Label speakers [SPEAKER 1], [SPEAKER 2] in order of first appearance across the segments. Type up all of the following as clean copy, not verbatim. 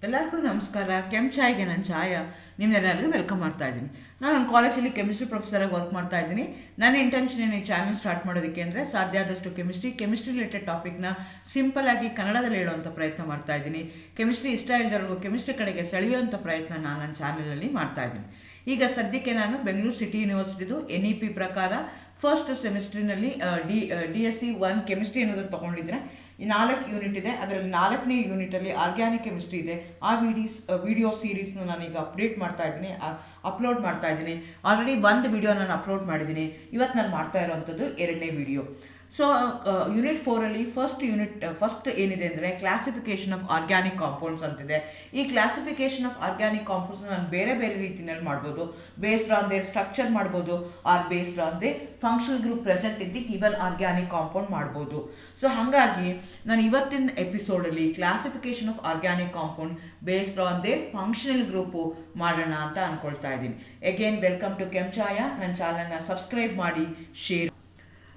[SPEAKER 1] ಎಲ್ಲರಿಗೂ ನಮಸ್ಕಾರ. ಚಾಯ್ಗೆ ನಾನು ಛಾಯಾ ನಿಮ್ಮೆಲ್ಲರಿಗೂ ವೆಲ್ಕಮ್ ಮಾಡ್ತಾ ಇದ್ದೀನಿ. ನಾನು ಕಾಲೇಜಲ್ಲಿ ಕೆಮಿಸ್ಟ್ರಿ ಪ್ರೊಫೆಸರಾಗಿ ವರ್ಕ್ ಮಾಡ್ತಾ ಇದ್ದೀನಿ. ನನ್ನ ಇಂಟೆನ್ಷನ್ ಏನು ಈ ಚಾನಲ್ ಸ್ಟಾರ್ಟ್ ಮಾಡೋದಕ್ಕೆ ಅಂದರೆ ಸಾಧ್ಯ ಆದಷ್ಟು ಕೆಮಿಸ್ಟ್ರಿ ರಿಲೇಟೆಡ್ ಟಾಪಿಕ್ನ ಸಿಂಪಲ್ ಆಗಿ ಕನ್ನಡದಲ್ಲಿ ಹೇಳುವಂಥ ಪ್ರಯತ್ನ ಮಾಡ್ತಾ ಇದ್ದೀನಿ. ಕೆಮಿಸ್ಟ್ರಿ ಇಷ್ಟ ಇಲ್ಲದವ್ರಿಗೂ ಕೆಮಿಸ್ಟ್ರಿ ಕಡೆಗೆ ಸೆಳೆಯುವಂಥ ಪ್ರಯತ್ನ ನಾನು ನನ್ನ ಚಾನಲಲ್ಲಿ ಮಾಡ್ತಾ ಇದ್ದೀನಿ. ಈಗ ಸದ್ಯಕ್ಕೆ ನಾನು ಬೆಂಗಳೂರು ಸಿಟಿ ಯೂನಿವರ್ಸಿಟಿದು NEP ಪ್ರಕಾರ ಫಸ್ಟ್ ಸೆಮಿಸ್ಟ್ರಿನಲ್ಲಿ DSc 1 ಕೆಮಿಸ್ಟ್ರಿ ಅನ್ನೋದನ್ನು ತೊಗೊಂಡಿದ್ರೆ 4 ಯೂನಿಟ್ ಇದೆ. ಅದರಲ್ಲಿ 4ನೇ ಯೂನಿಟಲ್ಲಿ ಆರ್ಗ್ಯಾನಿಕ್ ಕೆಮಿಸ್ಟ್ರಿ ಇದೆ. ಆ ವಿಡಿಯೋ ಸೀರೀಸ್ನ ನಾನೀಗ ಅಪ್ಲೋಡ್ ಮಾಡ್ತಾ ಇದ್ದೀನಿ. ಆಲ್ರೆಡಿ ಒಂದು ವಿಡಿಯೋ ನಾನು ಅಪ್ಲೋಡ್ ಮಾಡಿದ್ದೀನಿ. ಇವತ್ತು ನಾನು ಮಾಡ್ತಾ ಇರೋವಂಥದ್ದು 2ನೇ ವಿಡಿಯೋ. ಸೊ ಯೂನಿಟ್ 4ಅಲ್ಲಿ ಫಸ್ಟ್ ಏನಿದೆ ಅಂದರೆ ಕ್ಲಾಸಿಫಿಕೇಶನ್ ಆಫ್ ಆರ್ಗ್ಯಾನಿಕ್ ಕಾಂಪೌಂಡ್ಸ್ ಅಂತಿದೆ. ಈ ಕ್ಲಾಸಿಫಿಕೇಶನ್ ಆಫ್ ಆರ್ಗ್ಯಾನಿಕ್ ಕಾಂಪೌಂಡ್ಸ್ ನಾನು ಬೇರೆ ಬೇರೆ ರೀತಿಯಲ್ಲಿ ಮಾಡ್ಬೋದು. ಬೇಸ್ಡ್ ಆನ್ ದೇರ್ ಸ್ಟ್ರಕ್ಚರ್ ಮಾಡ್ಬೋದು, or based on the functional group present in the given organic compound ಮಾಡ್ಬೋದು. ಸೊ ಹಾಗಾಗಿ ನಾನು ಇವತ್ತಿನ ಎಪಿಸೋಡಲ್ಲಿ classification of organic compound based on the functional group ಮಾಡೋಣ ಅಂತ ಅಂದ್ಕೊಳ್ತಾ ಇದ್ದೀನಿ. Again welcome to Chaya. ನನ್ನ ಚಾನಲ್ನ ಸಬ್ಸ್ಕ್ರೈಬ್ ಮಾಡಿ, ಶೇರ್.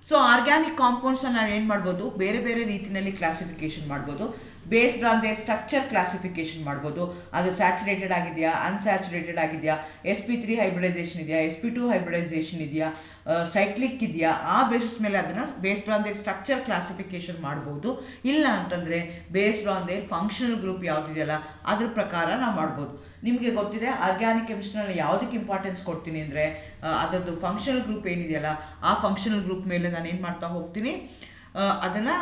[SPEAKER 1] ಸೊ ಆರ್ಗ್ಯಾನಿಕ್ ಕಾಂಪೌಂಡ್ಸನ್ನು ನಾವು ಏನು ಮಾಡ್ಬೋದು, ಬೇರೆ ಬೇರೆ ರೀತಿಯಲ್ಲಿ ಕ್ಲಾಸಿಫಿಕೇಶನ್ ಮಾಡ್ಬೋದು. Based on the structure classification ಮಾಡ್ಬೋದು. ಅದು ಸ್ಯಾಚುರೇಟೆಡ್ ಆಗಿದೆಯಾ, ಅನ್ಸ್ಯಾಚುರೇಟೆಡ್ ಆಗಿದೆಯಾ, sp3 ಹೈಬ್ರಿಡೈಸೇಷನ್ ಇದೆಯಾ, sp2 ಹೈಬ್ರಿಡೈಸೇಷನ್ ಇದೆಯಾ, ಸೈಕ್ಲಿಕ್ ಇದೆಯಾ, ಆ ಬೇಸಿಸ್ ಮೇಲೆ ಅದನ್ನು based on the structure classification ಮಾಡ್ಬೋದು. ಇಲ್ಲ ಅಂತಂದರೆ based on the functional group ಯಾವುದಿದೆಯಲ್ಲ ಅದ್ರ ಪ್ರಕಾರ ನಾವು ಮಾಡ್ಬೋದು. ನಿಮಗೆ ಗೊತ್ತಿದೆ ಆರ್ಗ್ಯಾನಿಕ್ ಕೆಮಿಸ್ಟ್ರಿನಲ್ಲಿ ಯಾವುದಕ್ಕೆ ಇಂಪಾರ್ಟೆನ್ಸ್ ಕೊಡ್ತೀನಿ ಅಂದರೆ ಅದರದ್ದು ಫಂಕ್ಷನಲ್ ಗ್ರೂಪ್ ಏನಿದೆಯಲ್ಲ ಆ ಫಂಕ್ಷನಲ್ ಗ್ರೂಪ್ ಮೇಲೆ ನಾನು ಏನು ಮಾಡ್ತಾ ಹೋಗ್ತೀನಿ, ಅದನ್ನು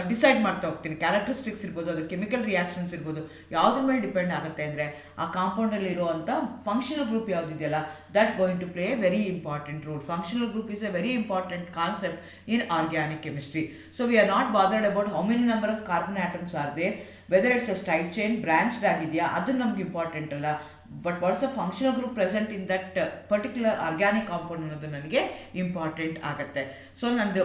[SPEAKER 1] ಡಿಸೈಡ್ ಮಾಡ್ತಾ ಹೋಗ್ತೀನಿ. ಕ್ಯಾರೆಕ್ಟರಿಸ್ಟಿಕ್ಸ್ ಇರ್ಬೋದು, ಅದ್ರ ಕೆಮಿಕಲ್ ರಿಯಾಕ್ಷನ್ಸ್ ಇರ್ಬೋದು, ಯಾವುದ್ರ ಮೇಲೆ ಡಿಪೆಂಡ್ ಆಗುತ್ತೆ ಅಂದರೆ ಆ ಕಾಂಪೌಂಡಲ್ಲಿ ಇರುವಂಥ ಫಂಕ್ಷನಲ್ ಗ್ರೂಪ್ ಯಾವುದಿದೆಯಲ್ಲ that going to play a very important role. Functional group is a very important concept in organic chemistry. So we are not bothered about how many number of carbon atoms are they, whether it's a straight chain branched ಆಗಿದೆಯಾ ಅದು ನಮ್ಗೆ important ಅಲ್ಲ. But what's a functional group present in that particular organic compound ಅನ್ನೋದು ನನಗೆ important ಆಗುತ್ತೆ. So ನಂದು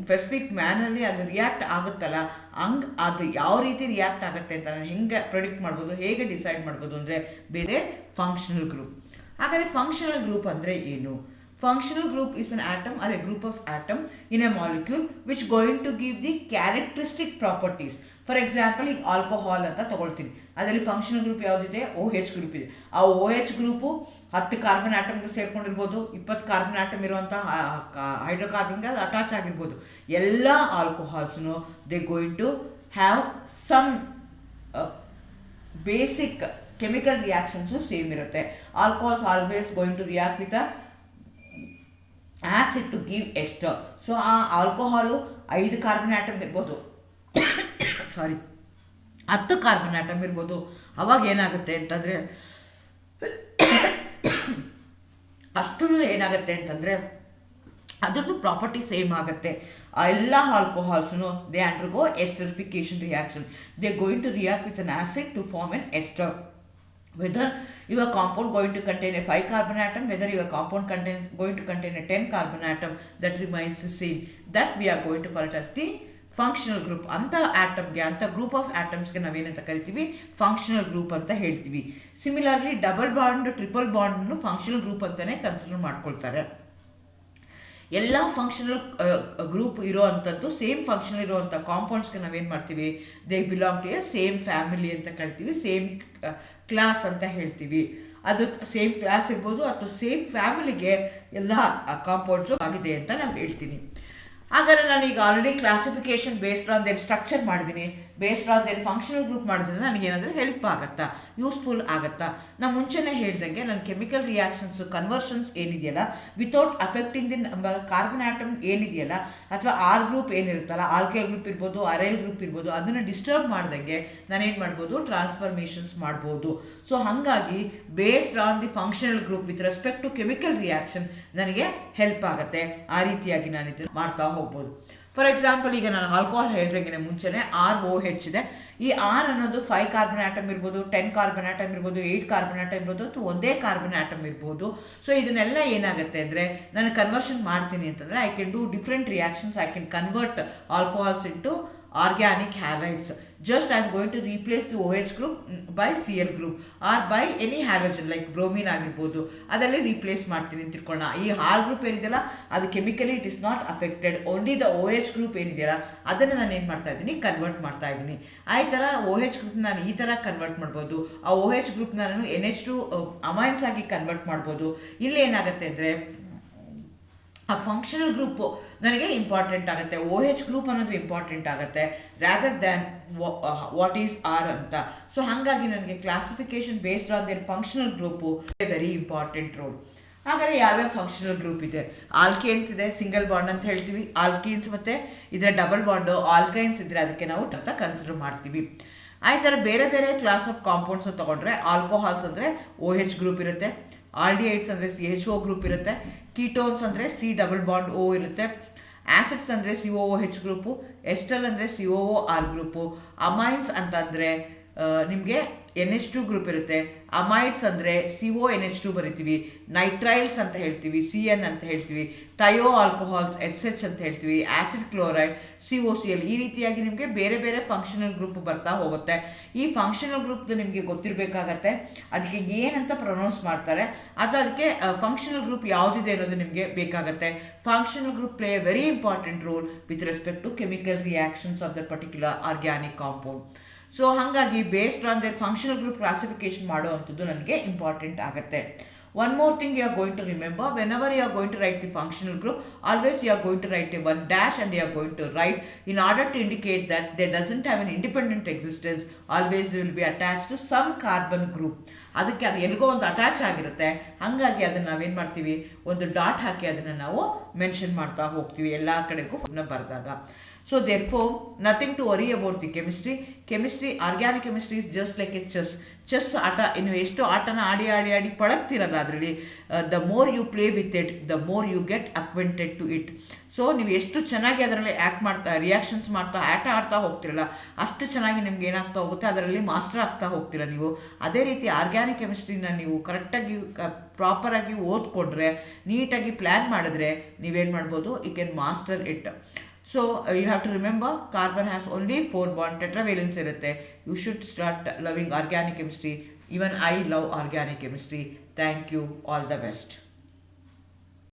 [SPEAKER 1] specific ಮ್ಯಾನಲ್ಲಿ ಅದು react ಆಗುತ್ತಲ್ಲ, ಹಂಗೆ ಅದು ಯಾವ ರೀತಿ ರಿಯಾಕ್ಟ್ ಆಗುತ್ತೆ ಅಂತ ನಾನು ಹೆಂಗೆ ಪ್ರೆಡಿಕ್ಟ್ ಮಾಡ್ಬೋದು, ಹೇಗೆ ಡಿಸೈಡ್ ಮಾಡ್ಬೋದು ಅಂದರೆ ಬೇರೆ ಫಂಕ್ಷನಲ್ ಗ್ರೂಪ್. ಹಾಗಾದರೆ ಫಂಕ್ಷನಲ್ ಗ್ರೂಪ್ ಅಂದರೆ ಏನು? Functional group is an atom or a group of atom in a molecule which going to give the characteristic properties. For example ಈಗ ಆಲ್ಕೋಹಾಲ್ ಅಂತ ತಗೊಳ್ತೀನಿ, ಅದರಲ್ಲಿ ಫಂಕ್ಷನಲ್ ಗ್ರೂಪ್ ಯಾವುದಿದೆ, OH ಗ್ರೂಪ್ ಇದೆ. ಆ OH ಗ್ರೂಪು 10 ಕಾರ್ಬನ್ ಆಟಮ್ಗೆ ಸೇರ್ಕೊಂಡಿರ್ಬೋದು, 20 ಕಾರ್ಬನ್ ಆಟಮ್ ಇರುವಂಥ ಹೈಡ್ರೋಕಾರ್ಬನ್ಗೆ ಅದು ಅಟ್ಯಾಚ್ ಆಗಿರ್ಬೋದು. ಎಲ್ಲ ಆಲ್ಕೋಹಾಲ್ಸ್ನು they going to have some basic chemical reactions same ಇರುತ್ತೆ. Alcohols always going to react with acid to give ester. So ಆ ಆಲ್ಕೋಹಾಲು 5 ಕಾರ್ಬನ್ ಆಟಮ್ ಇರ್ಬೋದು, 10 ಕಾರ್ಬನ್ ಆಟಮ್ ಇರ್ಬೋದು. ಅವಾಗ ಏನಾಗುತ್ತೆ ಅಂತಂದರೆ ಅಷ್ಟು ಏನಾಗುತ್ತೆ ಅಂತಂದರೆ ಅದರದ್ದು ಪ್ರಾಪರ್ಟಿ ಸೇಮ್ ಆಗುತ್ತೆ. ಆ ಎಲ್ಲ ಆಲ್ಕೋಹಾಲ್ಸ್ನು they undergo esterification reaction. They going to react with an acid to form an ester. Whether your compound going to contain a 5 carbon atom, whether your compound going to contain a 10 carbon atom, that remains the same. That we are going to call it as the functional group. ಅಂತ ಆಟಮ್ಗೆ, ಅಂತ group of ಆಟಮ್ಸ್ಗೆ ನಾವೇನಂತ ಕರಿತೀವಿ, functional group ಅಂತ ಹೇಳ್ತೀವಿ. Similarly double bond, triple ಬಾಂಡನ್ನು functional group ಅಂತಲೇ consider ಮಾಡ್ಕೊಳ್ತಾರೆ. ಎಲ್ಲ ಫಂಕ್ಷನಲ್ ಗ್ರೂಪ್ ಇರೋ ಅಂಥದ್ದು, ಸೇಮ್ ಫಂಕ್ಷನಲ್ ಇರೋವಂಥ ಕಾಂಪೌಂಡ್ಸ್ಗೆ ನಾವೇನು ಮಾಡ್ತೀವಿ, they belong to a same family ಅಂತ ಕರಿತೀವಿ, ಸೇಮ್ ಕ್ಲಾಸ್ ಅಂತ ಹೇಳ್ತೀವಿ. ಅದು ಸೇಮ್ ಕ್ಲಾಸ್ ಇರ್ಬೋದು ಅಥವಾ ಸೇಮ್ ಫ್ಯಾಮಿಲಿಗೆ ಎಲ್ಲ ಕಾಂಪೌಂಡ್ಸು ಆಗಿದೆ ಅಂತ ನಾನು ಹೇಳ್ತೀನಿ. ಹಾಗಾದರೆ ನಾನೀಗ already classification based on their structure ಮಾಡಿದ್ದೀನಿ, based on their functional group ಮಾಡಿದ್ರೆ ನನಗೇನಾದರೂ ಹೆಲ್ಪ್ ಆಗುತ್ತಾ, ಯೂಸ್ಫುಲ್ ಆಗುತ್ತಾ? ನಾನು ಮುಂಚೆನೇ ಹೇಳ್ದಂಗೆ ನನ್ನ ಕೆಮಿಕಲ್ ರಿಯಾಕ್ಷನ್ಸು ಕನ್ವರ್ಷನ್ಸ್ ಏನಿದೆಯಲ್ಲ without affecting the number carbon atom ಏನಿದೆಯಲ್ಲ, ಅಥವಾ ಆರ್ ಗ್ರೂಪ್ ಏನಿರುತ್ತಲ್ಲ, ಆಲ್ಕೈಲ್ ಗ್ರೂಪ್ ಇರ್ಬೋದು, ಅರೈಲ್ ಗ್ರೂಪ್ ಇರ್ಬೋದು, ಅದನ್ನು ಡಿಸ್ಟರ್ಬ್ ಮಾಡ್ದಂಗೆ ನಾನೇನು ಮಾಡ್ಬೋದು, ಟ್ರಾನ್ಸ್ಫಾರ್ಮೇಷನ್ಸ್ ಮಾಡ್ಬೋದು. ಸೊ ಹಾಗಾಗಿ based on the functional group with respect to chemical reaction ನನಗೆ ಹೆಲ್ಪ್ ಆಗುತ್ತೆ. ಆ ರೀತಿಯಾಗಿ ನಾನು ಇದನ್ನು ಮಾಡ್ತಾ ಹೋಗ್ಬೋದು. ಫಾರ್ ಎಕ್ಸಾಂಪಲ್ ಈಗ ನಾನು ಆಲ್ಕೋಹಾಲ್ ಹೇಳ್ದಂಗೆ ಮುಂಚೆನೇ ROH ಇದೆ. ಈ R ಅನ್ನೋದು 5 ಕಾರ್ಬನ್ ಆಟಮ್ ಇರ್ಬೋದು, 10 ಕಾರ್ಬನ್ ಆಟಮ್ ಇರ್ಬೋದು, 8 ಕಾರ್ಬನ್ ಆಟಮ್ ಇರ್ಬೋದು, ಅಥವಾ ಒಂದೇ ಕಾರ್ಬನ್ ಆಟಮ್ ಇರ್ಬೋದು. ಸೊ ಇದನ್ನೆಲ್ಲ ಏನಾಗುತ್ತೆ ಅಂದರೆ ನಾನು ಕನ್ವರ್ಷನ್ ಮಾಡ್ತೀನಿ ಅಂತಂದರೆ I can do different reactions. I can convert alcohols into organic halides. Just I am going to replace the OH group by Cl group or by any halogen like bromine ಆಗಿರ್ಬೋದು ಅದರಲ್ಲಿ replace ಮಾಡ್ತೀನಿ ಅಂತ ತಿಳ್ಕೊಳ್ಳೋಣ. ಈ ಹಾಲ್ group ಏನಿದೆಯಲ್ಲ ಅದು chemically it is not affected, only the OH group ಏನಿದೆಯಲ್ಲ ಅದನ್ನು ನಾನು ಏನು ಮಾಡ್ತಾ ಇದ್ದೀನಿ, ಕನ್ವರ್ಟ್ ಮಾಡ್ತಾ ಇದ್ದೀನಿ. ಆ ಥರ OH ಗ್ರೂಪ್ ನಾನು ಈ ಥರ ಕನ್ವರ್ಟ್ ಮಾಡ್ಬೋದು, ಆ OH ಗ್ರೂಪ್ನ ನಾನು NH2 ಅಮೈನ್ಸ್ ಆಗಿ ಕನ್ವರ್ಟ್ ಮಾಡ್ಬೋದು. ಇಲ್ಲಿ ಏನಾಗುತ್ತೆ ಅಂದರೆ ಆ ಫಂಕ್ಷನಲ್ ಗ್ರೂಪು ನನಗೆ ಇಂಪಾರ್ಟೆಂಟ್ ಆಗುತ್ತೆ, OH ಗ್ರೂಪ್ ಅನ್ನೋದು ಇಂಪಾರ್ಟೆಂಟ್ ಆಗುತ್ತೆ rather than what is R ಅಂತ. ಸೊ ಹಾಗಾಗಿ ನನಗೆ classification based on their functional group very important role. ಹಾಗಾದರೆ ಯಾವ್ಯಾವ ಫಂಕ್ಷನಲ್ ಗ್ರೂಪ್ ಇದೆ? ಆಲ್ಕೇನ್ಸ್ ಇದೆ, ಸಿಂಗಲ್ ಬಾಂಡ್ ಅಂತ ಹೇಳ್ತೀವಿ. ಆಲ್ಕೀನ್ಸ್ ಮತ್ತು ಇದರ ಡಬಲ್ ಬಾಂಡು ಆಲ್ಕೈನ್ಸ್ ಇದ್ದರೆ ಅದಕ್ಕೆ ನಾವು ಅಂತ ಕನ್ಸಿಡರ್ ಮಾಡ್ತೀವಿ. ಆ ಥರ ಬೇರೆ ಬೇರೆ ಕ್ಲಾಸ್ ಆಫ್ ಕಾಂಪೌಂಡ್ಸ್ ತೊಗೊಂಡ್ರೆ ಆಲ್ಕೋಹಾಲ್ಸ್ ಅಂದರೆ OH ಗ್ರೂಪ್ ಇರುತ್ತೆ, ಆಲ್ಡಿಹೈಡ್ಸ್ ಅಂದರೆ CHO ಗ್ರೂಪ್ ಇರುತ್ತೆ, ಕೀಟೋನ್ಸ್ ಅಂದರೆ C ಡಬಲ್ ಬಾಂಡ್ O ಇರುತ್ತೆ, ಆಸಿಡ್ಸ್ ಅಂದರೆ COOH ಗ್ರೂಪು, ಎಸ್ಟಲ್ ಅಂದರೆ COOR ಗ್ರೂಪು, ಅಮೈನ್ಸ್ ಅಂತಂದರೆ ನಿಮಗೆ NH2 ಗ್ರೂಪ್ ಇರುತ್ತೆ, ಅಮೈಡ್ಸ್ ಅಂದರೆ CONH2 ಬರಿತೀವಿ, ನೈಟ್ರೈಲ್ಸ್ ಅಂತ ಹೇಳ್ತೀವಿ, CN ಅಂತ ಹೇಳ್ತೀವಿ, ಥಯೋ ಆಲ್ಕೋಹಾಲ್ಸ್ SH ಅಂತ ಹೇಳ್ತೀವಿ, ಆಸಿಡ್ ಕ್ಲೋರೈಡ್ COCl. ಈ ರೀತಿಯಾಗಿ ನಿಮಗೆ ಬೇರೆ ಬೇರೆ ಫಂಕ್ಷನಲ್ ಗ್ರೂಪ್ ಬರ್ತಾ ಹೋಗುತ್ತೆ. ಈ ಫಂಕ್ಷನಲ್ ಗ್ರೂಪ್ದು ನಿಮಗೆ ಗೊತ್ತಿರಬೇಕಾಗತ್ತೆ, ಅದಕ್ಕೆ ಏನಂತ ಪ್ರೊನೌನ್ಸ್ ಮಾಡ್ತಾರೆ ಅಥವಾ ಅದಕ್ಕೆ ಫಂಕ್ಷನಲ್ ಗ್ರೂಪ್ ಯಾವುದಿದೆ ಅನ್ನೋದು ನಿಮಗೆ ಬೇಕಾಗತ್ತೆ. Functional group play a very important role with respect to chemical reactions of the particular organic compound. So ಹಾಗಾಗಿ based on their functional group classification ಮಾಡುವಂಥದ್ದು ನನಗೆ ಇಂಪಾರ್ಟೆಂಟ್ ಆಗುತ್ತೆ. One more thing you are going to remember, whenever you are going to write the functional group, always you are going to write a one dash and you are going to write in order to indicate that there doesn't have an independent existence, always they will be attached to some carbon group. ಅದಕ್ಕೆ ಅದು ಎಲ್ಲಿಗೋ ಒಂದು attach ಆಗಿರುತ್ತೆ, ಹಾಗಾಗಿ ಅದನ್ನು ನಾವೇನು ಮಾಡ್ತೀವಿ, ಒಂದು dot ಹಾಕಿ ಅದನ್ನು ನಾವು ಮೆನ್ಷನ್ ಮಾಡ್ತಾ ಹೋಗ್ತೀವಿ ಎಲ್ಲ ಕಡೆಗೂ ಬರೆದಾಗ. So therefore nothing to worry about the chemistry. Organic chemistry is just like a chess ಆಟ. ನೀವು ಎಷ್ಟು ಆಟನ ಆಡಿ ಪಳಗ್ತಿರಲ್ಲ ಅದರಲ್ಲಿ, the more you play with it the more you get acquainted to it. So ನೀವು ಎಷ್ಟು ಚೆನ್ನಾಗಿ ಅದರಲ್ಲಿ ಆ್ಯಕ್ಟ್ ಮಾಡ್ತಾ ರಿಯಾಕ್ಷನ್ಸ್ ಮಾಡ್ತಾ ಆಟ ಆಡ್ತಾ ಹೋಗ್ತಿರಲ್ಲ ಅಷ್ಟು ಚೆನ್ನಾಗಿ ನಿಮ್ಗೆ ಏನಾಗ್ತಾ ಹೋಗುತ್ತೆ, ಅದರಲ್ಲಿ ಮಾಸ್ಟರ್ ಆಗ್ತಾ ಹೋಗ್ತೀರ ನೀವು. ಅದೇ ರೀತಿ ಆರ್ಗ್ಯಾನಿಕ್ ಕೆಮಿಸ್ಟ್ರಿನ ನೀವು ಕರೆಕ್ಟಾಗಿ ಪ್ರಾಪರಾಗಿ ಓದ್ಕೊಂಡ್ರೆ, ನೀಟಾಗಿ ಪ್ಲ್ಯಾನ್ ಮಾಡಿದ್ರೆ ನೀವೇನು ಮಾಡ್ಬೋದು, you can master it. So you have to remember carbon has only 4 bond, tetravalence irutte. You should start loving organic chemistry. Even I love organic chemistry. Thank you. All the best.